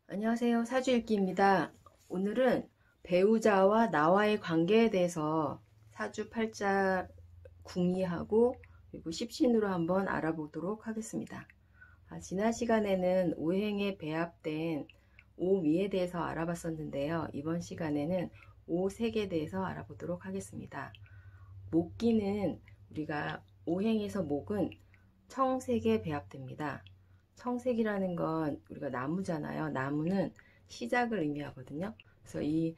안녕하세요. 사주읽기입니다. 오늘은 배우자와 나와의 관계에 대해서 사주팔자 궁이하고 그리고 십신으로 한번 알아보도록 하겠습니다. 지난 시간에는 오행에 배합된 오미에 대해서 알아봤었는데요. 이번 시간에는 오색에 대해서 알아보도록 하겠습니다. 목기는 우리가 오행에서 목은 청색에 배합됩니다. 청색이라는 건 우리가 나무잖아요. 나무는 시작을 의미하거든요. 그래서 이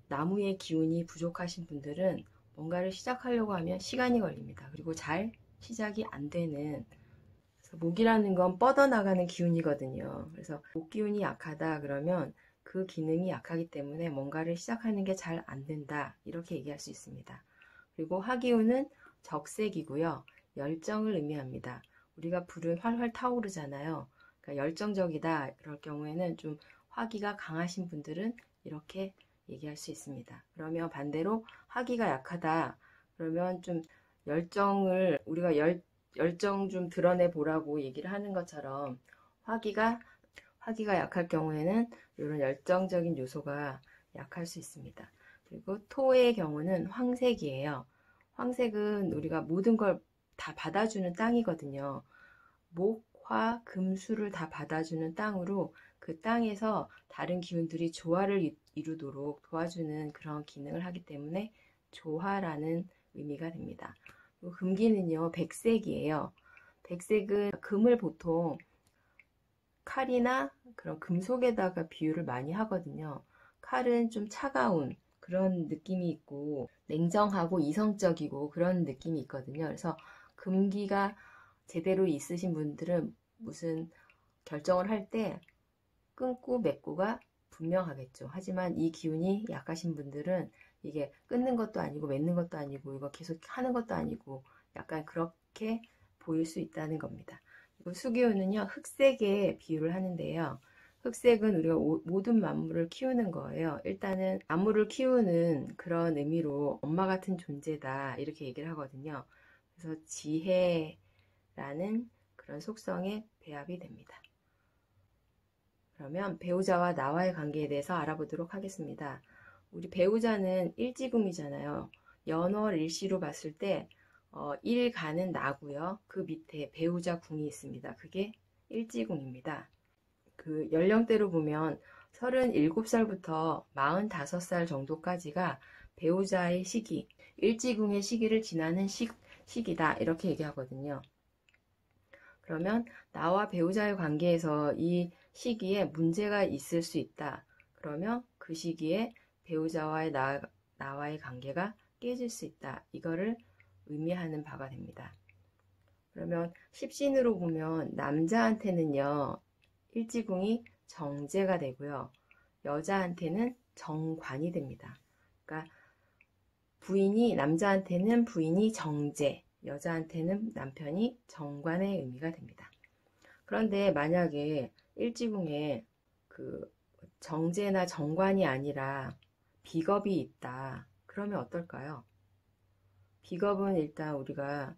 나무의 기운이 부족하신 분들은 뭔가를 시작하려고 하면 시간이 걸립니다. 그리고 잘 시작이 안 되는, 그래서 목이라는 건 뻗어나가는 기운이거든요. 그래서 목 기운이 약하다 그러면 그 기능이 약하기 때문에 뭔가를 시작하는 게 잘 안 된다, 이렇게 얘기할 수 있습니다. 그리고 화기운은 적색이고요. 열정을 의미합니다. 우리가 불은 활활 타오르잖아요. 그러니까 열정적이다. 그럴 경우에는 좀 화기가 강하신 분들은 이렇게 얘기할 수 있습니다. 그러면 반대로 화기가 약하다. 그러면 좀 열정을 우리가 열정 좀 드러내 보라고 얘기를 하는 것처럼 화기가 약할 경우에는 이런 열정적인 요소가 약할 수 있습니다. 그리고 토의 경우는 황색이에요. 황색은 우리가 모든 걸 다 받아주는 땅이거든요. 목, 화, 금, 수를 다 받아주는 땅으로 그 땅에서 다른 기운들이 조화를 이루도록 도와주는 그런 기능을 하기 때문에 조화라는 의미가 됩니다. 그리고 금기는요, 백색이에요. 백색은 금을 보통 칼이나 그런 금속에다가 비유를 많이 하거든요. 칼은 좀 차가운 그런 느낌이 있고 냉정하고 이성적이고 그런 느낌이 있거든요. 그래서 금기가 제대로 있으신 분들은 무슨 결정을 할 때 끊고 맺고가 분명하겠죠. 하지만 이 기운이 약하신 분들은 이게 끊는 것도 아니고 맺는 것도 아니고 이거 계속 하는 것도 아니고 약간 그렇게 보일 수 있다는 겁니다. 그리고 수기운은요, 흑색에 비유를 하는데요. 흑색은 우리가 모든 만물을 키우는 거예요. 일단은 만물을 키우는 그런 의미로 엄마 같은 존재다, 이렇게 얘기를 하거든요. 그래서 지혜라는 그런 속성에 배합이 됩니다. 그러면 배우자와 나와의 관계에 대해서 알아보도록 하겠습니다. 우리 배우자는 일지궁이잖아요. 연월일시로 봤을 때 일간은 나고요. 그 밑에 배우자 궁이 있습니다. 그게 일지궁입니다. 그 연령대로 보면 37살부터 45살 정도까지가 배우자의 시기, 일지궁의 시기를 지나는 시기다, 이렇게 얘기하거든요. 그러면 나와 배우자의 관계에서 이 시기에 문제가 있을 수 있다. 그러면 그 시기에 배우자와의 나와의 관계가 깨질 수 있다. 이거를 의미하는 바가 됩니다. 그러면 십신으로 보면 남자한테는요, 일지궁이 정제가 되고요. 여자한테는 정관이 됩니다. 그러니까 남자한테는 부인이 정제, 여자한테는 남편이 정관의 의미가 됩니다. 그런데 만약에 일지궁에 그 정제나 정관이 아니라 비겁이 있다. 그러면 어떨까요? 비겁은 일단 우리가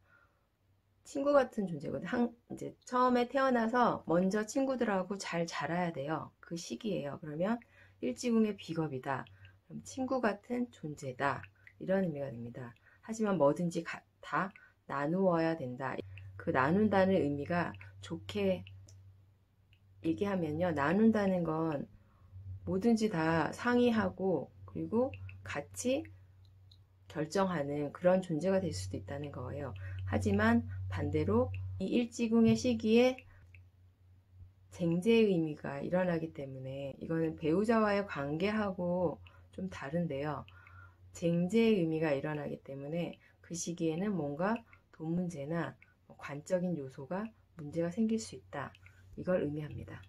친구 같은 존재거든요. 이제 처음에 태어나서 먼저 친구들하고 잘 자라야 돼요. 그 시기예요. 그러면 일지궁의 비겁이다. 그럼 친구 같은 존재다. 이런 의미가 됩니다. 하지만 뭐든지 다 나누어야 된다. 그 나눈다는 의미가 좋게 얘기하면요. 나눈다는 건 뭐든지 다 상의하고 그리고 같이 결정하는 그런 존재가 될 수도 있다는 거예요. 하지만 반대로 이 일지궁의 시기에 쟁제의 의미가 일어나기 때문에 이거는 배우자와의 관계하고 좀 다른데요. 쟁제의 의미가 일어나기 때문에 그 시기에는 뭔가 돈 문제나 관적인 요소가 문제가 생길 수 있다. 이걸 의미합니다.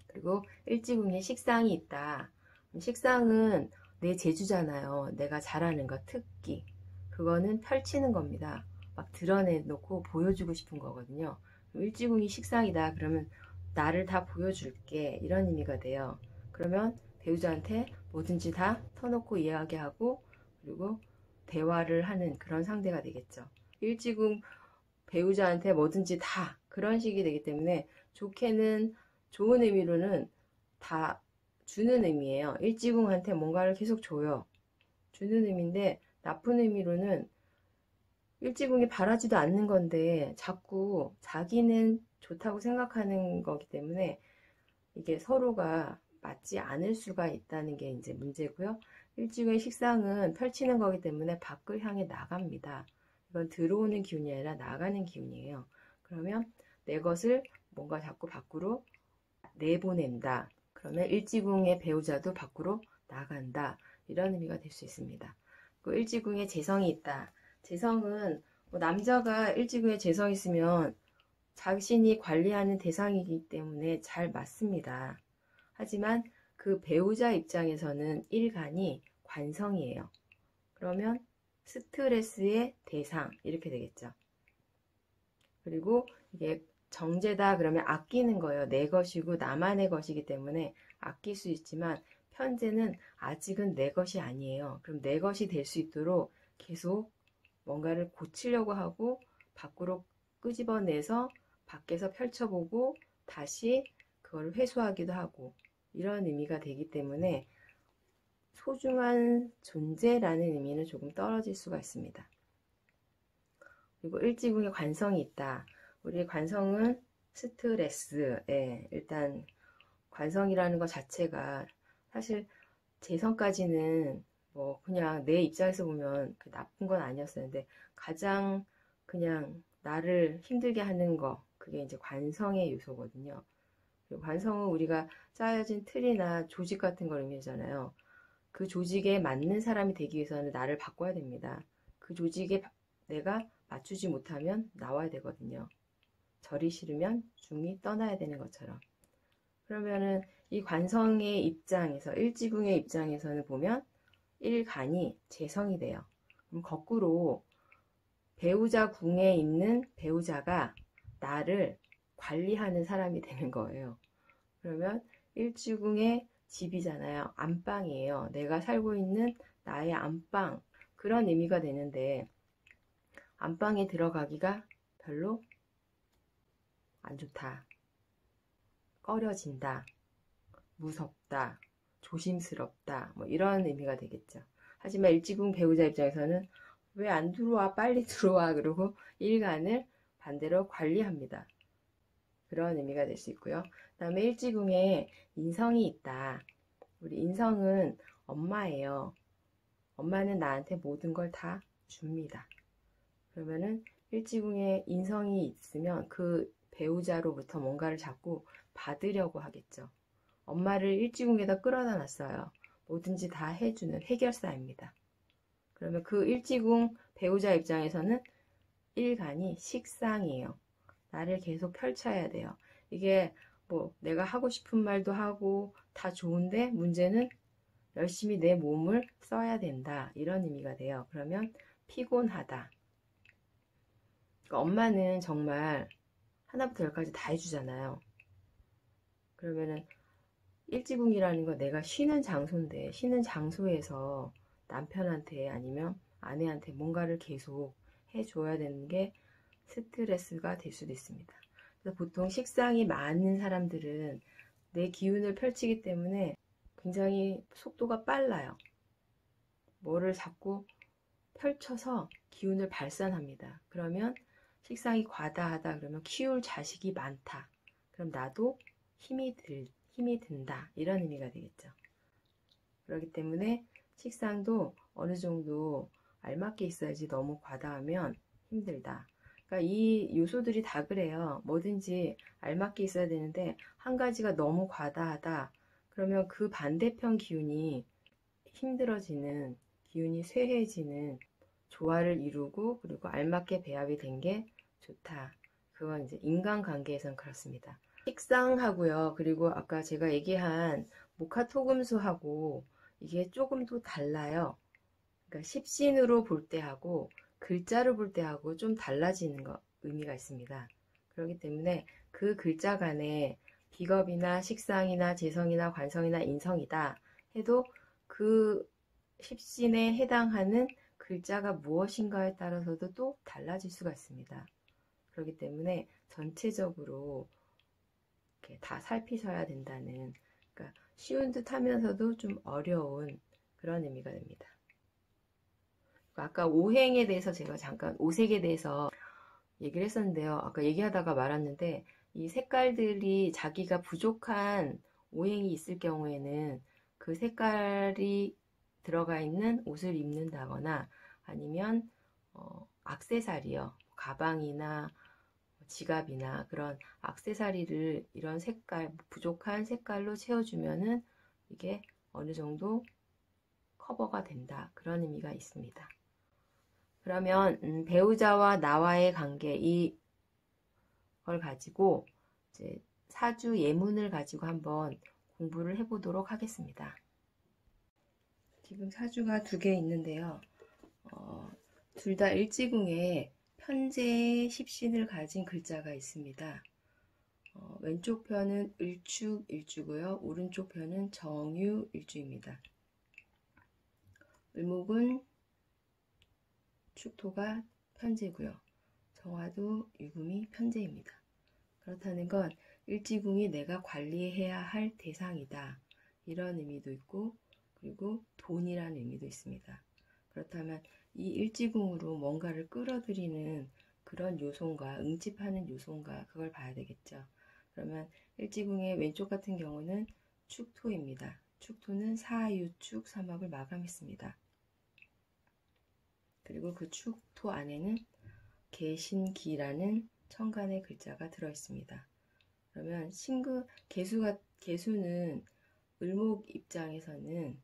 그리고 일지궁에 식상이 있다. 식상은 내 재주잖아요. 내가 잘하는 것, 특기. 그거는 펼치는 겁니다. 막 드러내놓고 보여주고 싶은 거거든요. 일지궁이 식상이다. 그러면 나를 다 보여줄게. 이런 의미가 돼요. 그러면 배우자한테 뭐든지 다 터놓고 이야기하고 그리고 대화를 하는 그런 상대가 되겠죠. 일지궁 배우자한테 뭐든지 다 그런 식이 되기 때문에 좋은 의미로는 다 주는 의미예요. 일지궁한테 뭔가를 계속 줘요. 주는 의미인데 나쁜 의미로는 일지궁이 바라지도 않는 건데 자꾸 자기는 좋다고 생각하는 거기 때문에 이게 서로가 맞지 않을 수가 있다는 게 이제 문제고요. 일지궁의 식상은 펼치는 거기 때문에 밖을 향해 나갑니다. 이건 들어오는 기운이 아니라 나가는 기운이에요. 그러면 내 것을 뭔가 자꾸 밖으로 내보낸다. 그러면 일지궁의 배우자도 밖으로 나간다. 이런 의미가 될 수 있습니다. 그 일지궁에 재성이 있다. 재성은 뭐 남자가 일지궁에 재성이 있으면 자신이 관리하는 대상이기 때문에 잘 맞습니다. 하지만 그 배우자 입장에서는 일간이 관성이에요. 그러면 스트레스의 대상 이렇게 되겠죠. 그리고 이게 정제다 그러면 아끼는 거예요. 내 것이고 나만의 것이기 때문에 아낄 수 있지만 편제는 아직은 내 것이 아니에요. 그럼 내 것이 될 수 있도록 계속 뭔가를 고치려고 하고 밖으로 끄집어내서 밖에서 펼쳐보고 다시 그걸 회수하기도 하고 이런 의미가 되기 때문에 소중한 존재라는 의미는 조금 떨어질 수가 있습니다. 그리고 일지궁에 관성이 있다. 우리 관성은 스트레스, 일단 관성이라는 것 자체가 사실 재성까지는 뭐 그냥 내 입장에서 보면 나쁜 건 아니었었는데 가장 그냥 나를 힘들게 하는 거 그게 이제 관성의 요소거든요. 그리고 관성은 우리가 짜여진 틀이나 조직 같은 걸 의미하잖아요. 그 조직에 맞는 사람이 되기 위해서는 나를 바꿔야 됩니다. 그 조직에 내가 맞추지 못하면 나와야 되거든요. 절이 싫으면 중이 떠나야 되는 것처럼. 그러면은 이 관성의 입장에서 일지궁의 입장에서는 보면 일간이 재성이 돼요. 그럼 거꾸로 배우자 궁에 있는 배우자가 나를 관리하는 사람이 되는 거예요. 그러면 일지궁의 집이잖아요. 안방이에요. 내가 살고 있는 나의 안방 그런 의미가 되는데 안방에 들어가기가 별로 안 좋다. 꺼려진다. 무섭다. 조심스럽다. 뭐 이런 의미가 되겠죠. 하지만 일지궁 배우자 입장에서는 왜 안 들어와? 빨리 들어와. 그러고 일간을 반대로 관리합니다. 그런 의미가 될 수 있고요. 그 다음에 일지궁에 인성이 있다. 우리 인성은 엄마예요. 엄마는 나한테 모든 걸 다 줍니다. 그러면은 일지궁에 인성이 있으면 그 배우자로부터 뭔가를 자꾸 받으려고 하겠죠. 엄마를 일지궁에다 끌어다 놨어요. 뭐든지 다 해주는 해결사입니다. 그러면 그 일지궁 배우자 입장에서는 일간이 식상이에요. 나를 계속 펼쳐야 돼요. 이게 뭐 내가 하고 싶은 말도 하고 다 좋은데 문제는 열심히 내 몸을 써야 된다. 이런 의미가 돼요. 그러면 피곤하다. 그러니까 엄마는 정말 하나부터 열까지 다 해주잖아요. 그러면은 일지궁이라는 건 내가 쉬는 장소인데 쉬는 장소에서 남편한테 아니면 아내한테 뭔가를 계속 해줘야 되는 게 스트레스가 될 수도 있습니다. 그래서 보통 식상이 많은 사람들은 내 기운을 펼치기 때문에 굉장히 속도가 빨라요. 뭐를 자꾸 펼쳐서 기운을 발산합니다. 그러면 식상이 과다하다 그러면 키울 자식이 많다. 그럼 나도 힘이 든다. 이런 의미가 되겠죠. 그렇기 때문에 식상도 어느 정도 알맞게 있어야지 너무 과다하면 힘들다. 그러니까 이 요소들이 다 그래요. 뭐든지 알맞게 있어야 되는데 한 가지가 너무 과다하다. 그러면 그 반대편 기운이 힘들어지는 기운이 쇠해지는 조화를 이루고 그리고 알맞게 배합이 된 게 좋다. 그건 이제 인간관계에선 그렇습니다. 식상하고요. 그리고 아까 제가 얘기한 목화토금수하고 이게 조금 더 달라요. 그러니까 십신으로 볼 때하고 글자로 볼 때하고 좀 달라지는 의미가 있습니다. 그렇기 때문에 그 글자 간에 비겁이나 식상이나 재성이나 관성이나 인성이다 해도 그 십신에 해당하는 글자가 무엇인가에 따라서도 또 달라질 수가 있습니다. 그렇기 때문에 전체적으로 이렇게 다 살피셔야 된다는 그러니까 쉬운 듯 하면서도 좀 어려운 그런 의미가 됩니다. 아까 오행에 대해서 제가 잠깐 오색에 대해서 얘기를 했었는데요. 아까 얘기하다가 말았는데 이 색깔들이 자기가 부족한 오행이 있을 경우에는 그 색깔이 들어가 있는 옷을 입는다거나 아니면 액세서리요. 가방이나 지갑이나 그런 액세서리를 이런 색깔, 부족한 색깔로 채워주면은 이게 어느 정도 커버가 된다. 그런 의미가 있습니다. 그러면 배우자와 나와의 관계 이걸 가지고 이제 사주 예문을 가지고 한번 공부를 해보도록 하겠습니다. 지금 사주가 두 개 있는데요. 둘 다 일지궁에 편재 십신을 가진 글자가 있습니다. 왼쪽 편은 을축 일주고요. 오른쪽 편은 정유 일주입니다. 을목은 축토가 편재고요. 정화도 유금이 편재입니다. 그렇다는 건 일지궁이 내가 관리해야 할 대상이다. 이런 의미도 있고 그리고 돈이라는 의미도 있습니다. 그렇다면 이 일지궁으로 뭔가를 끌어들이는 그런 요소인가 응집하는 요소인가 그걸 봐야 되겠죠. 그러면 일지궁의 왼쪽 같은 경우는 축토입니다. 축토는 사유축 삼합을 마감했습니다. 그리고 그 축토 안에는 개신기라는 천간의 글자가 들어있습니다. 그러면 개수는 을목 입장에서는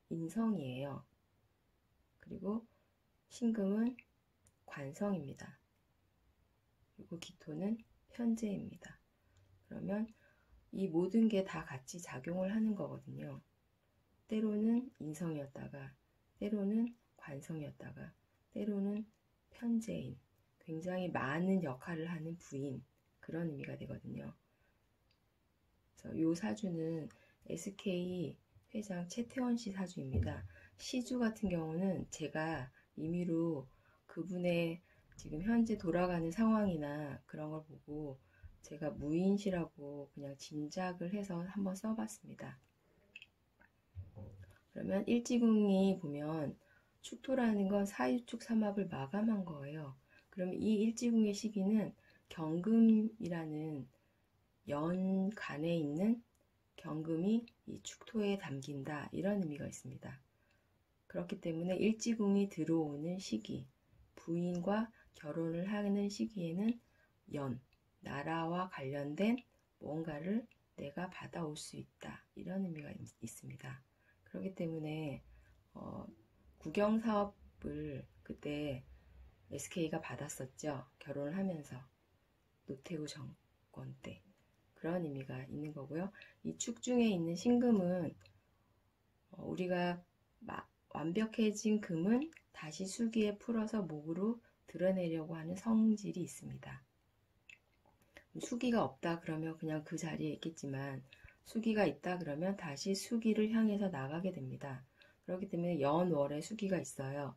인성이에요. 그리고 신금은 관성입니다. 그리고 기토는 편재입니다. 그러면 이 모든 게 다 같이 작용을 하는 거거든요. 때로는 인성이었다가 때로는 관성이었다가 때로는 편재인, 굉장히 많은 역할을 하는 부인, 그런 의미가 되거든요. 그래서 이 사주는 SK 회장 최태원 씨 사주입니다. 시주 같은 경우는 제가 임의로 그분의 지금 현재 돌아가는 상황이나 그런 걸 보고 제가 무인시라고 그냥 짐작을 해서 한번 써봤습니다. 그러면 일지궁이 보면 축토라는 건 사유축 삼합을 마감한 거예요. 그럼 이 일지궁의 시기는 경금이라는 연간에 있는 경금이 이 축토에 담긴다. 이런 의미가 있습니다. 그렇기 때문에 일지궁이 들어오는 시기, 부인과 결혼을 하는 시기에는 나라와 관련된 뭔가를 내가 받아올 수 있다. 이런 의미가 있습니다. 그렇기 때문에 국영사업을 그때 SK가 받았었죠. 결혼을 하면서 노태우 정권 때. 그런 의미가 있는 거고요. 이 축 중에 있는 신금은 우리가 완벽해진 금은 다시 수기에 풀어서 목으로 드러내려고 하는 성질이 있습니다. 수기가 없다 그러면 그냥 그 자리에 있겠지만 수기가 있다 그러면 다시 수기를 향해서 나가게 됩니다. 그렇기 때문에 연월에 수기가 있어요.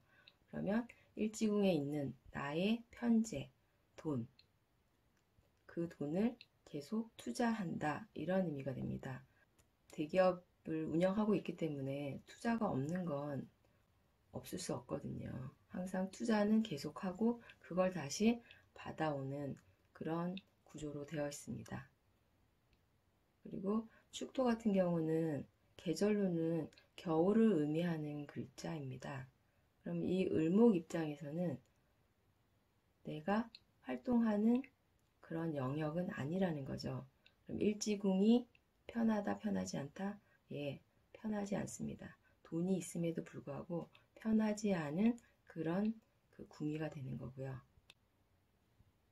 그러면 일지궁에 있는 나의 편재, 돈, 그 돈을 계속 투자한다 이런 의미가 됩니다. 대기업을 운영하고 있기 때문에 투자가 없는 건 없을 수 없거든요. 항상 투자는 계속하고 그걸 다시 받아오는 그런 구조로 되어 있습니다. 그리고 축토 같은 경우는 계절로는 겨울을 의미하는 글자입니다. 그럼 이 을목 입장에서는 내가 활동하는 그런 영역은 아니라는 거죠. 그럼 일지궁이 편하다, 편하지 않다? 예, 편하지 않습니다. 돈이 있음에도 불구하고 편하지 않은 그런 그 궁이가 되는 거고요.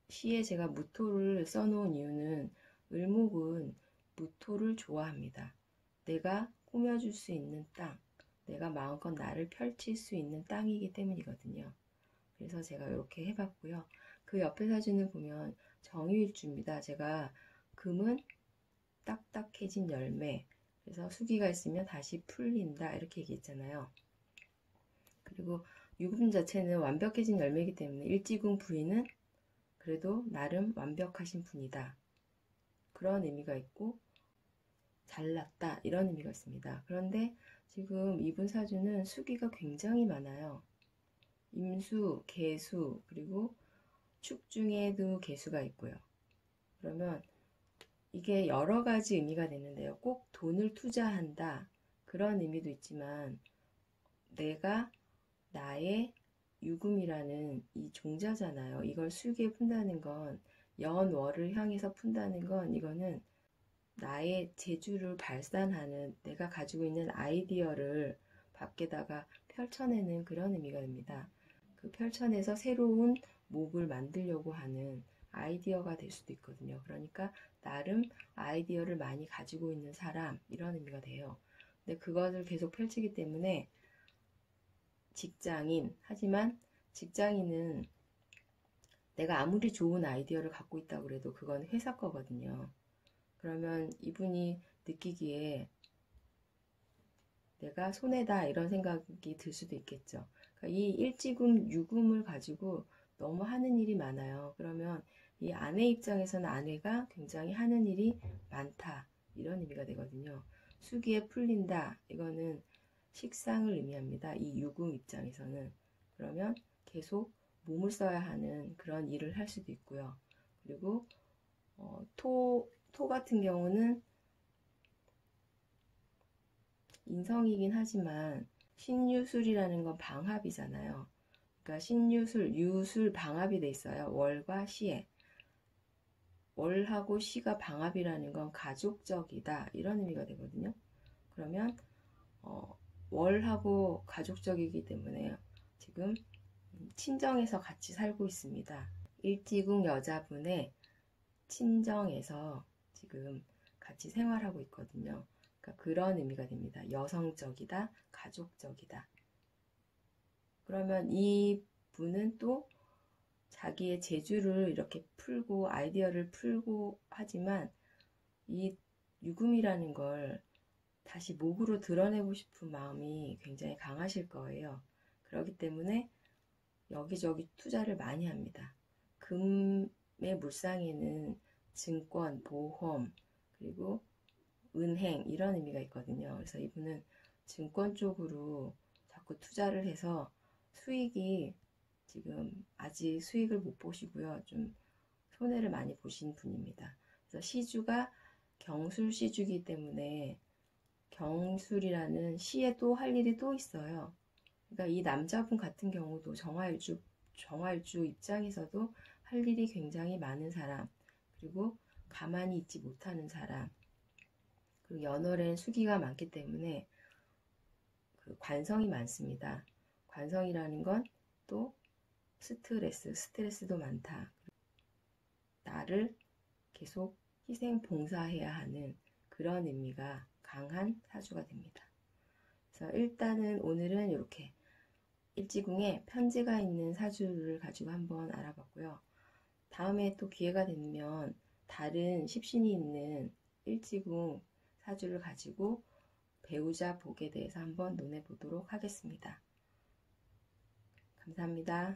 시에 제가 무토를 써놓은 이유는 을목은 무토를 좋아합니다. 내가 꾸며줄 수 있는 땅, 내가 마음껏 나를 펼칠 수 있는 땅이기 때문이거든요. 그래서 제가 이렇게 해봤고요. 그 옆에 사진을 보면 정유일주입니다. 제가 금은 딱딱해진 열매, 그래서 수기가 있으면 다시 풀린다 이렇게 얘기했잖아요. 그리고 유금 자체는 완벽해진 열매이기 때문에 일지궁 부인은 그래도 나름 완벽하신 분이다. 그런 의미가 있고 잘났다 이런 의미가 있습니다. 그런데 지금 이분 사주는 수기가 굉장히 많아요. 임수, 계수, 그리고 축 중에도 계수가 있고요. 그러면 이게 여러 가지 의미가 되는데요. 꼭 돈을 투자한다 그런 의미도 있지만 내가 나의 유금이라는 이 종자잖아요. 이걸 수기에 푼다는 건 연월을 향해서 푼다는 건 이거는 나의 재주를 발산하는 내가 가지고 있는 아이디어를 밖에다가 펼쳐내는 그런 의미가 됩니다. 그 펼쳐내서 새로운 목을 만들려고 하는 아이디어가 될 수도 있거든요. 그러니까 나름 아이디어를 많이 가지고 있는 사람 이런 의미가 돼요. 근데 그것을 계속 펼치기 때문에 직장인, 하지만 직장인은 내가 아무리 좋은 아이디어를 갖고 있다고 해도 그건 회사 거거든요. 그러면 이분이 느끼기에 내가 손해다 이런 생각이 들 수도 있겠죠. 그러니까 이 일지금, 유금을 가지고 너무 하는 일이 많아요. 그러면 이 아내 입장에서는 아내가 굉장히 하는 일이 많다 이런 의미가 되거든요. 수기에 풀린다 이거는 식상을 의미합니다. 이 유금 입장에서는. 그러면 계속 몸을 써야 하는 그런 일을 할 수도 있고요. 그리고 토 같은 경우는 인성이긴 하지만 신유술이라는 건 방합이잖아요. 그러니까 신유술, 유술 방합이 돼 있어요. 월과 시에. 월하고 시가 방합이라는 건 가족적이다 이런 의미가 되거든요. 그러면 월하고 가족적이기 때문에 지금 친정에서 같이 살고 있습니다. 일지궁 여자분의 친정에서 지금 같이 생활하고 있거든요. 그러니까 그런 의미가 됩니다. 여성적이다, 가족적이다. 그러면 이 분은 또 자기의 재주를 이렇게 풀고 아이디어를 풀고 하지만 이 유금이라는 걸 다시 목으로 드러내고 싶은 마음이 굉장히 강하실 거예요. 그렇기 때문에 여기저기 투자를 많이 합니다. 금의 물상에는 증권, 보험, 그리고 은행 이런 의미가 있거든요. 그래서 이분은 증권 쪽으로 자꾸 투자를 해서 수익이 지금 아직 수익을 못 보시고요. 좀 손해를 많이 보신 분입니다. 그래서 시주가 경술 시주이기 때문에 경술이라는 시에 또 할 일이 또 있어요. 그러니까 이 남자분 같은 경우도 정화일주 입장에서도 할 일이 굉장히 많은 사람, 그리고 가만히 있지 못하는 사람, 그리고 연월엔 수기가 많기 때문에 그 관성이 많습니다. 관성이라는 건 또 스트레스도 많다. 나를 계속 희생 봉사해야 하는 그런 의미가 강한 사주가 됩니다. 그래서 일단은 오늘은 이렇게 일지궁에 편지가 있는 사주를 가지고 한번 알아봤고요. 다음에 또 기회가 되면 다른 십신이 있는 일지궁 사주를 가지고 배우자 복에 대해서 한번 논해 보도록 하겠습니다. 감사합니다.